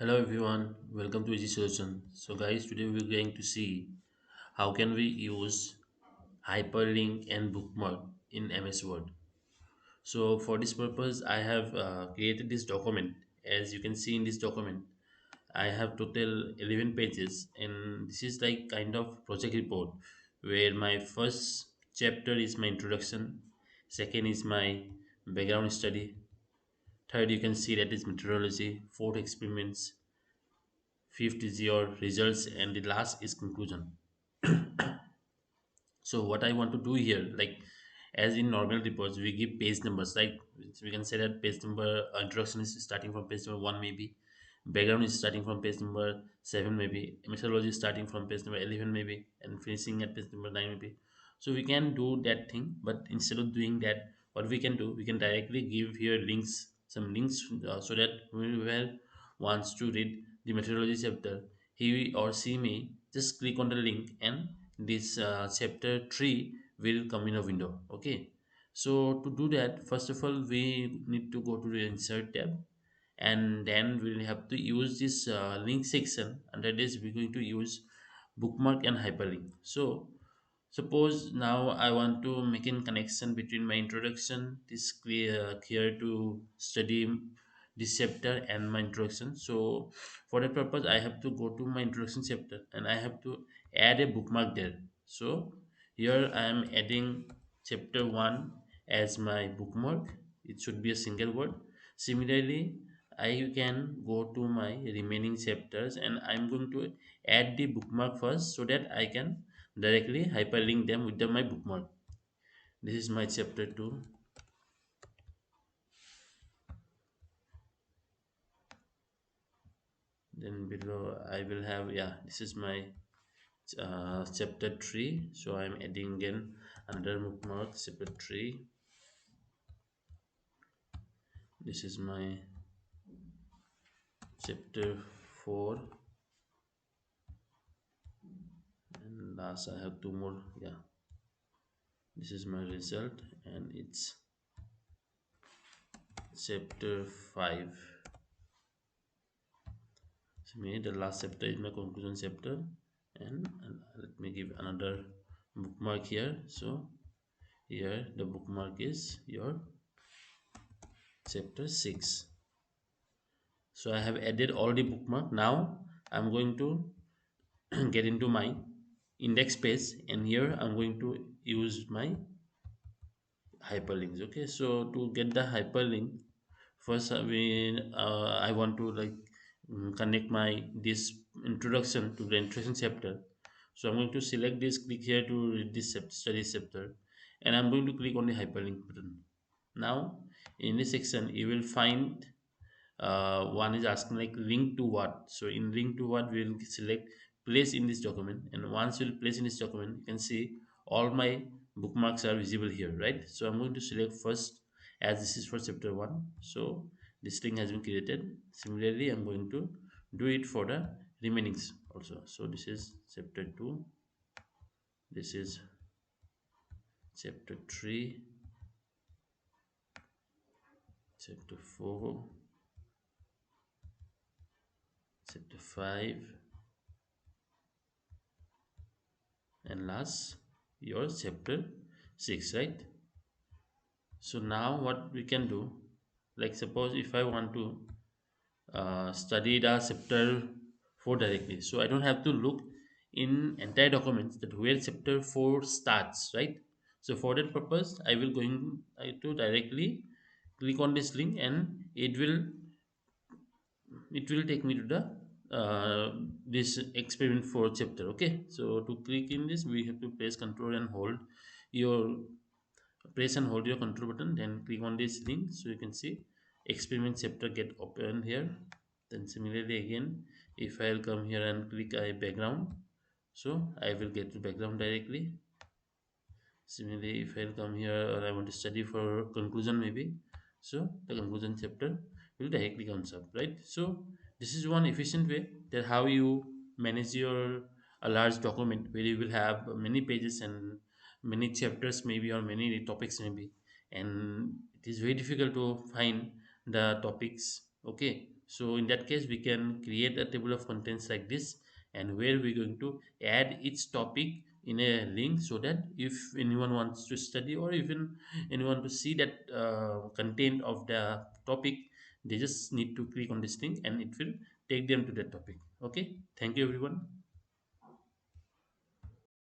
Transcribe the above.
Hello everyone, welcome to Easy Solution. So guys, today we're going to see how can we use hyperlink and bookmark in MS Word. So for this purpose, I have created this document. As you can see in this document, I have total 11 pages, and this is like kind of project report where my first chapter is my introduction, second is my background study, third you can see that is meteorology, fourth experiments, fifth is your results, and the last is conclusion. So what I want to do here, like as in normal reports we give page numbers, like we can say that page number introduction is starting from page number 1 maybe, background is starting from page number 7 maybe, methodology is starting from page number 11 maybe, and finishing at page number 9 maybe. So we can do that thing, but instead of doing that, what we can do, we can directly give here links, some links, so that whoever wants to read the methodology chapter, he or she may just click on the link, and this chapter 3 will come in a window. Okay, so to do that, first of all we need to go to the insert tab, and then we'll have to use this link section. Under this we're going to use bookmark and hyperlink. So suppose now I want to make a connection between my introduction, this clear here to study this chapter, and my introduction. So for that purpose, I have to go to my introduction chapter and I have to add a bookmark there. So here I am adding chapter 1 as my bookmark. It should be a single word. Similarly, I can go to my remaining chapters and I'm going to add the bookmark first so that I can directly hyperlink them with my bookmark. This is my chapter 2. Then below I will have, yeah, this is my chapter 3. So I'm adding again another bookmark, chapter 3. This is my chapter 4, and last I have two more. Yeah, this is my result, and it's chapter 5. So maybe the last chapter is my conclusion chapter, and let me give another bookmark here. So here the bookmark is your chapter 6. So I have added all the bookmark. Now I'm going to get into my index page, and here I'm going to use my hyperlinks. Okay, so to get the hyperlink, first I want to like connect my this introduction to the introduction chapter. So I'm going to select this, click here to read this study chapter, and I'm going to click on the hyperlink button. Now in this section you will find one is asking like link to what. So in link to what, we'll select place in this document, and once you'll place in this document, you can see all my bookmarks are visible here, right? So I'm going to select first, as this is for chapter 1. So this link has been created. Similarly, I'm going to do it for the remainings also. So this is chapter 2, this is chapter 3, chapter 4, chapter 5, and last your chapter 6, right? So now what we can do, like suppose if I want to study the chapter 4 directly, so I don't have to look in entire documents that where chapter 4 starts, right? So for that purpose I will going to directly click on this link, and it will take me to the this experiment 4 chapter. Okay, so to click in this we have to press control and hold your press and hold your control button, then click on this link, so you can see experiment chapter get open here. Then similarly again, if I'll come here and click a background, so I will get to background directly. Similarly, if I'll come here or I want to study for conclusion maybe, so the conclusion chapter will directly comes up, right? So this is one efficient way that how you manage your a large document where you will have many pages and many chapters maybe, or many topics maybe, and it is very difficult to find the topics. Okay, So in that case, we can create a table of contents like this, and where we're going to add each topic in a link, so that if anyone wants to study, or even anyone to see that content of the topic, they just need to click on this thing and it will take them to that topic. Okay, thank you everyone.